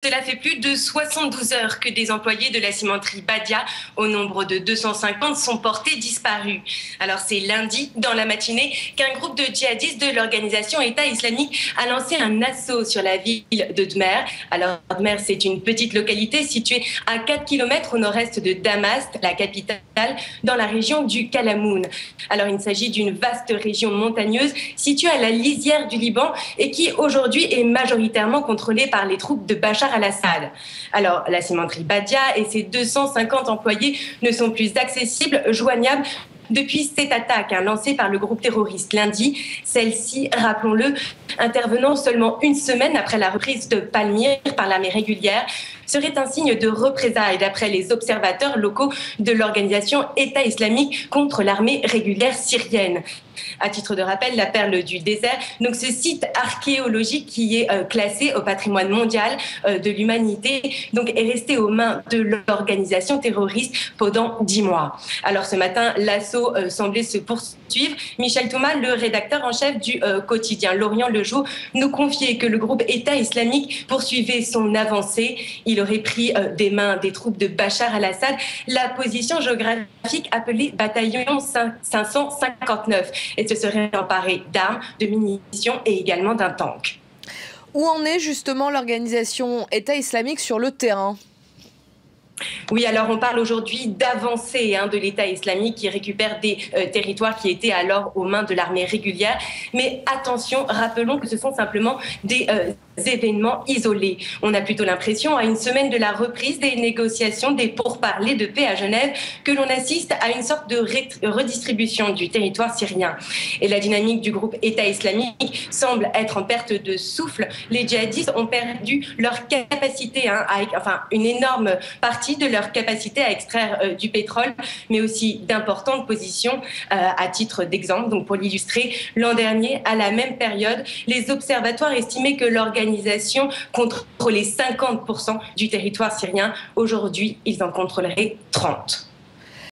Cela fait plus de 72 heures que des employés de la cimenterie Badia, au nombre de 250, sont portés disparus. Alors c'est lundi, dans la matinée, qu'un groupe de djihadistes de l'organisation État islamique a lancé un assaut sur la ville de Dmer. Alors Dmer, c'est une petite localité située à 4 km au nord-est de Damas, la capitale, dans la région du Kalamoun. Alors il s'agit d'une vaste région montagneuse située à la lisière du Liban et qui aujourd'hui est majoritairement contrôlée par les troupes de Bachar al-Assad. Alors, la cimenterie Badia et ses 250 employés ne sont plus accessibles, joignables depuis cette attaque lancée par le groupe terroriste lundi. Celle-ci, rappelons-le, intervenant seulement une semaine après la reprise de Palmyre par l'armée régulière, serait un signe de représailles d'après les observateurs locaux de l'organisation État islamique contre l'armée régulière syrienne. À titre de rappel, la perle du désert, donc ce site archéologique qui est classé au patrimoine mondial de l'humanité, donc est resté aux mains de l'organisation terroriste pendant 10 mois. Alors ce matin, l'assaut semblait se poursuivre. Michel Thomas, le rédacteur en chef du quotidien L'Orient le Jour, nous confiait que le groupe État islamique poursuivait son avancée. Il aurait pris des mains des troupes de Bachar al-Assad la position géographique appelée bataillon 559 et se serait emparé d'armes, de munitions et également d'un tank. Où en est justement l'organisation État islamique sur le terrain ? Oui, alors on parle aujourd'hui d'avancée de l'État islamique qui récupère des territoires qui étaient alors aux mains de l'armée régulière. Mais attention, rappelons que ce sont simplement des événements isolés. On a plutôt l'impression, à une semaine de la reprise des négociations, des pourparlers de paix à Genève, que l'on assiste à une sorte de redistribution du territoire syrien. Et la dynamique du groupe État islamique semble être en perte de souffle. Les djihadistes ont perdu leur capacité, une énorme partie de leur capacité à extraire du pétrole, mais aussi d'importantes positions. À titre d'exemple, donc pour l'illustrer, l'an dernier, à la même période, les observatoires estimaient que l'organisation contrôlait 50% du territoire syrien. Aujourd'hui, ils en contrôleraient 30%.